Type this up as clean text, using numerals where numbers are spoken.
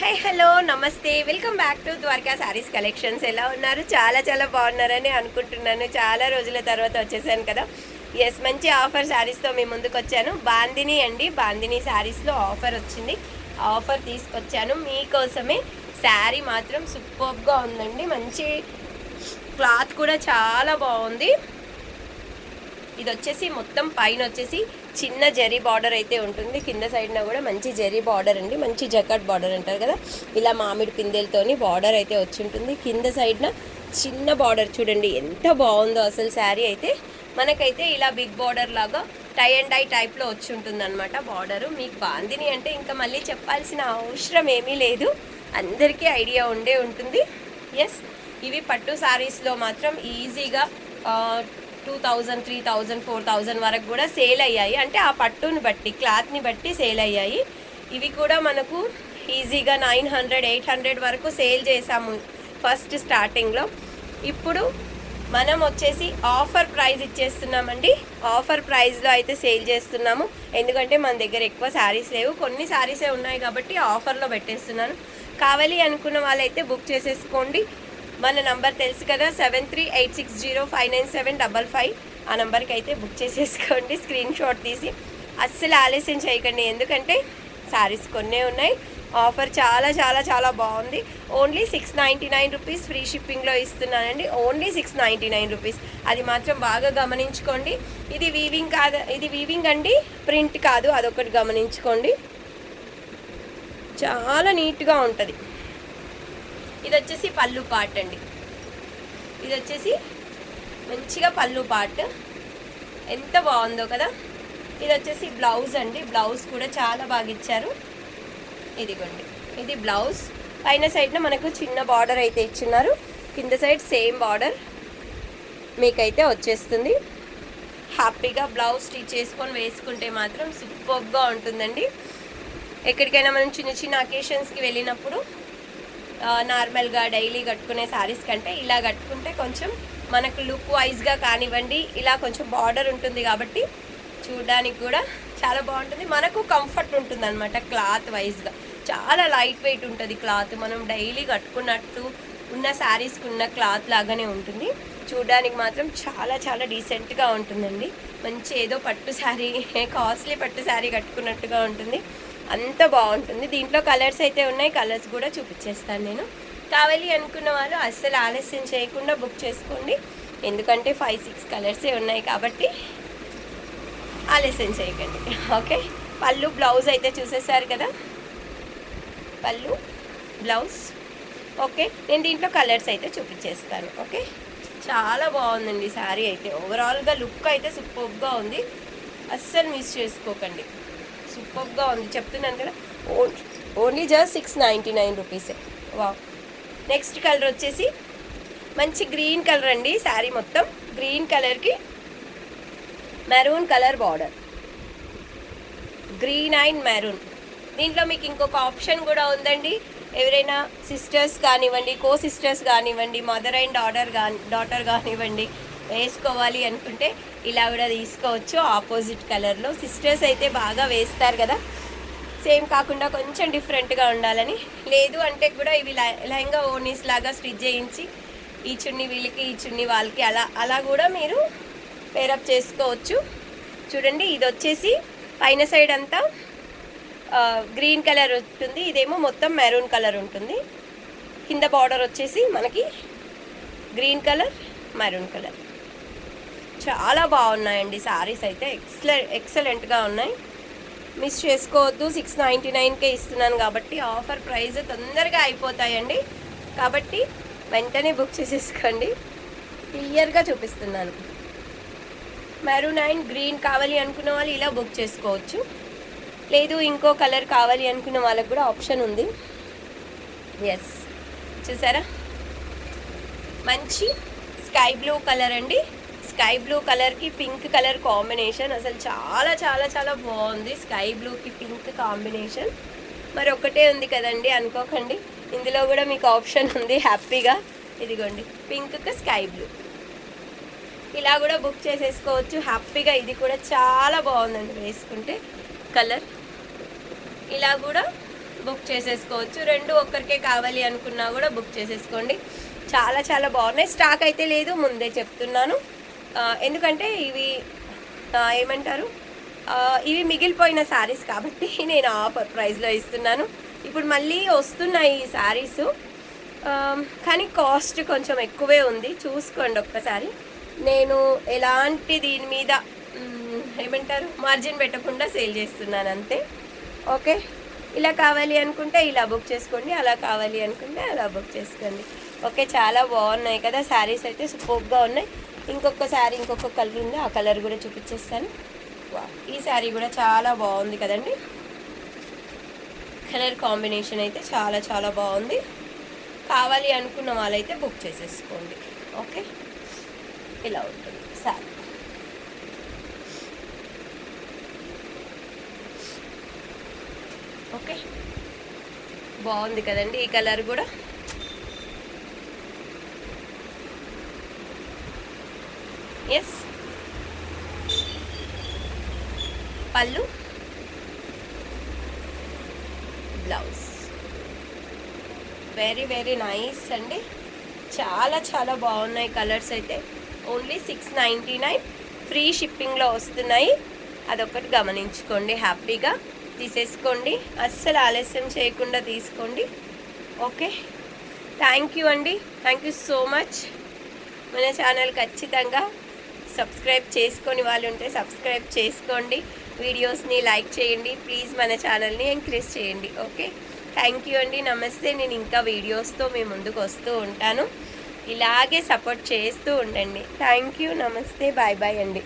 Hi hello నమస్తే welcome back to Dwaraka sarees collections. ఎలా ఉన్నారు? చాలా చాలా బాగున్నారని అనుకుంటున్నాను. చాలా రోజుల తర్వాత వచ్చేసాను కదా. ఎస్, మంచి ఆఫర్ శారీస్తో మీ ముందుకు వచ్చాను. బాందిని అండి, బాందిని శారీస్లో ఆఫర్ వచ్చింది. ఆఫర్ తీసుకొచ్చాను మీకోసమే. శారీ మాత్రం సూపర్గా ఉందండి. మంచి క్లాత్ కూడా చాలా బాగుంది. ఇది వచ్చేసి మొత్తం పైన వచ్చేసి చిన్న జరీ బార్డర్ అయితే ఉంటుంది. కింద సైడ్న కూడా మంచి జరీ బార్డర్ అండి, మంచి జకట్ బార్డర్ అంటారు కదా, ఇలా మామిడి పిందెలతోని బార్డర్ అయితే వచ్చి ఉంటుంది. కింద సైడ్న చిన్న బార్డర్ చూడండి ఎంత బాగుందో అసలు. శారీ అయితే మనకైతే ఇలా బిగ్ బార్డర్ లాగా టై అండ్ డై టైప్లో వచ్చి ఉంటుంది అనమాట బార్డరు. మీకు బాందిని అంటే ఇంకా మళ్ళీ చెప్పాల్సిన అవసరం ఏమీ లేదు, అందరికీ ఐడియా ఉండే ఉంటుంది. ఎస్, ఇవి పట్టు శారీస్లో మాత్రం ఈజీగా 2000, 3000, 4000 వరకు కూడా సేల్ అయ్యాయి. అంటే ఆ పట్టుని బట్టి, క్లాత్ని బట్టి సేల్ అయ్యాయి. ఇవి కూడా మనకు ఈజీగా 900, 800 వరకు సేల్ చేసాము ఫస్ట్ స్టార్టింగ్లో. ఇప్పుడు మనం వచ్చేసి ఆఫర్ ప్రైస్ ఇచ్చేస్తున్నామండి. ఆఫర్ ప్రైస్లో అయితే సేల్ చేస్తున్నాము. ఎందుకంటే మన దగ్గర ఎక్కువ శారీస్ లేవు, కొన్ని శారీసే ఉన్నాయి కాబట్టి ఆఫర్లో పెట్టేస్తున్నాను. కావాలి అనుకున్న వాళ్ళైతే బుక్ చేసేసుకోండి. మన నంబర్ తెలుసు కదా, 7386059755. ఆ నెంబర్కి అయితే బుక్ చేసేసుకోండి. స్క్రీన్ షాట్ తీసి అస్సలు ఆలస్యం చేయకండి, ఎందుకంటే శారీస్ కొన్నే ఉన్నాయి. ఆఫర్ చాలా చాలా చాలా బాగుంది. ఓన్లీ 699 రూపీస్ ఫ్రీ షిప్పింగ్లో ఇస్తున్నానండి. ఓన్లీ 699 రూపీస్, అది మాత్రం బాగా గమనించుకోండి. ఇది వీవింగ్ కాదు, ఇది వీవింగ్ అండి, ప్రింట్ కాదు, అదొకటి గమనించుకోండి. చాలా నీట్గా ఉంటుంది. ఇది వచ్చేసి పళ్ళు పార్ట్ అండి. ఇది వచ్చేసి మంచిగా పళ్ళు పార్ట్, ఎంత బాగుందో కదా. ఇది వచ్చేసి బ్లౌజ్ అండి. బ్లౌజ్ కూడా చాలా బాగా ఇచ్చారు. ఇదిగోండి, ఇది బ్లౌజ్. పైన సైడ్న మనకు చిన్న బార్డర్ అయితే ఇచ్చినారు, కింద సైడ్ సేమ్ బార్డర్ మీకైతే వచ్చేస్తుంది. హ్యాపీగా బ్లౌజ్ స్టిచ్ చేసుకొని వేసుకుంటే మాత్రం సూపర్గా ఉంటుందండి. ఎక్కడికైనా మనం చిన్న చిన్న అకేషన్స్కి వెళ్ళినప్పుడు నార్మల్గా డైలీ కట్టుకునే శారీస్ కంటే ఇలా కట్టుకుంటే కొంచెం మనకు లుక్ వైజ్గా కానివ్వండి, ఇలా కొంచెం బార్డర్ ఉంటుంది కాబట్టి చూడడానికి కూడా చాలా బాగుంటుంది. మనకు కంఫర్ట్ ఉంటుంది అనమాట. క్లాత్ వైజ్గా చాలా లైట్ వెయిట్ ఉంటుంది క్లాత్. మనం డైలీ కట్టుకున్నట్టు ఉన్న శారీస్కి ఉన్న క్లాత్ లాగానే ఉంటుంది. చూడడానికి మాత్రం చాలా చాలా డీసెంట్గా ఉంటుందండి. మంచి ఏదో పట్టు శారీ, కాస్ట్లీ పట్టు శారీ కట్టుకున్నట్టుగా ఉంటుంది, అంత బాగుంటుంది. దీంట్లో కలర్స్ అయితే ఉన్నాయి, కలర్స్ కూడా చూపించేస్తాను నేను. కావాలి అనుకున్న వాళ్ళు అస్సలు ఆలస్యం చేయకుండా బుక్ చేసుకోండి, ఎందుకంటే 5-6 కలర్సే ఉన్నాయి కాబట్టి ఆలస్యం చేయకండి. ఓకే, పళ్ళు బ్లౌజ్ అయితే చూసేసారు కదా, పళ్ళు బ్లౌజ్. ఓకే, నేను దీంట్లో కలర్స్ అయితే చూపించేస్తాను. ఓకే, చాలా బాగుందండి శారీ అయితే. ఓవరాల్గా లుక్ అయితే సూపర్గా ఉంది, అస్సలు మిస్ చేసుకోకండి. సూపర్గా ఉంది చెప్తున్నాను కదా. ఓన్లీ జస్ట్ 699 రూపీసే. వా, నెక్స్ట్ కలర్ వచ్చేసి మంచి గ్రీన్ కలర్ అండి. శారీ మొత్తం గ్రీన్ కలర్కి maroon colour border, green and maroon. దీంట్లో మీకు ఇంకొక ఆప్షన్ కూడా ఉందండి. ఎవరైనా సిస్టర్స్ కానివ్వండి, కో సిస్టర్స్ కానివ్వండి, మదర్ అండ్ డాటర్ కానివ్వండి వేసుకోవాలి అనుకుంటే ఇలా కూడా తీసుకోవచ్చు. ఆపోజిట్ కలర్లో సిస్టర్స్ అయితే బాగా వేస్తారు కదా, సేమ్ కాకుండా కొంచెం డిఫరెంట్గా ఉండాలని. లేదు అంటే కూడా ఇవి లెహంగా ఓనీస్ లాగా స్టిచ్ చేయించి ఈ చున్నీ వీళ్ళకి, ఈ చున్నీ వాళ్ళకి, అలా కూడా మీరు పేరప్ చేసుకోవచ్చు. చూడండి, ఇది వచ్చేసి పైన సైడ్ అంతా గ్రీన్ కలర్ ఉంటుంది, ఇదేమో మొత్తం మెరూన్ కలర్ ఉంటుంది. కింద బార్డర్ వచ్చేసి మనకి గ్రీన్ కలర్, మెరూన్ కలర్. చాలా బాగున్నాయండి శారీస్ అయితే, ఎక్సలెంట్గా ఉన్నాయి. మిస్ చేసుకోవద్దు. 699కే ఇస్తున్నాను కాబట్టి ఆఫర్ ప్రైస్ తొందరగా అయిపోతాయండి, కాబట్టి వెంటనే బుక్ చేసేసుకోండి. క్లియర్గా చూపిస్తున్నాను. మెరూన్ అండ్ గ్రీన్ కావాలి అనుకున్న వాళ్ళు ఇలా బుక్ చేసుకోవచ్చు. లేదు ఇంకో కలర్ కావాలి అనుకున్న వాళ్ళకి కూడా ఆప్షన్ ఉంది. ఎస్, చూసారా, మంచి స్కై బ్లూ కలర్ అండి. స్కై బ్లూ కలర్కి పింక్ కలర్ కాంబినేషన్ అసలు చాలా చాలా చాలా బాగుంది. స్కై బ్లూకి పింక్ కాంబినేషన్ మరి ఒకటే ఉంది కదండి అనుకోకండి, ఇందులో కూడా మీకు ఆప్షన్ ఉంది హ్యాపీగా. ఇదిగోండి, పింక్కి స్కై బ్లూ, ఇలా కూడా బుక్ చేసేసుకోవచ్చు హ్యాపీగా. ఇది కూడా చాలా బాగుందండి వేసుకుంటే కలర్. ఇలా కూడా బుక్ చేసేసుకోవచ్చు. 2 ఒక్కరికే కావాలి అనుకున్నా కూడా బుక్ చేసేసుకోండి. చాలా చాలా బాగున్నాయి. స్టాక్ అయితే లేదు, ముందే చెప్తున్నాను. ఎందుకంటే ఇవి ఏమంటారు, ఇవి మిగిలిపోయిన శారీస్ కాబట్టి నేను ఆఫర్ ప్రైస్లో ఇస్తున్నాను. ఇప్పుడు మళ్ళీ వస్తున్నాయి ఈ శారీస్, కానీ కాస్ట్ కొంచెం ఎక్కువే ఉంది. చూసుకోండి ఒక్కసారి. నేను ఎలాంటి దీని మీద ఏమంటారు మార్జిన్ పెట్టకుండా సేల్ చేస్తున్నాను అంతే. ఓకే, ఇలా కావాలి అనుకుంటే ఇలా బుక్ చేసుకోండి, అలా కావాలి అనుకుంటే అలా బుక్ చేసుకోండి. ఓకే, చాలా బాగున్నాయి కదా శారీస్ అయితే, సూపర్గా ఉన్నాయి. ఇంకొక శారీ ఇంకొక కలర్ ఉంది, ఆ కలర్ కూడా చూపించేస్తాను. ఈ శారీ కూడా చాలా బాగుంది కదండి. కలర్ కాంబినేషన్ అయితే చాలా చాలా బాగుంది. కావాలి అనుకున్న వాళ్ళైతే బుక్ చేసేసుకోండి. ఓకే, ఇలా ఉంటుంది శారీ. ఓకే, బాగుంది కదండి ఈ కలర్ కూడా. ఎస్, పళ్ళు, బ్లౌజ్ వెరీ వెరీ నైస్ అండి. చాలా చాలా బాగున్నాయి కలర్స్ అయితే. ఓన్లీ 699 ఫ్రీ షిప్పింగ్లో వస్తున్నాయి. అదొకటి గమనించుకోండి, హ్యాపీగా తీసేసుకోండి. అస్సలు ఆలస్యం చేయకుండా తీసుకోండి. ఓకే, థ్యాంక్ యూ అండి, థ్యాంక్ యూ సో మచ్. మన ఛానల్ ఖచ్చితంగా సబ్స్క్రైబ్ చేసుకొని వాళ్ళు ఉంటే సబ్స్క్రైబ్ చేసుకోండి. వీడియోస్ని లైక్ చేయండి ప్లీజ్, మన ఛానల్ని ఎంకరేజ్ చేయండి. ఓకే, థ్యాంక్ యూ అండి, నమస్తే. నేను ఇంకా వీడియోస్తో మీ ముందుకు వస్తూ ఉంటాను. ఇలాగే సపోర్ట్ చేస్తూ ఉండండి. థ్యాంక్ యూ, నమస్తే, బాయ్ బాయ్ అండి.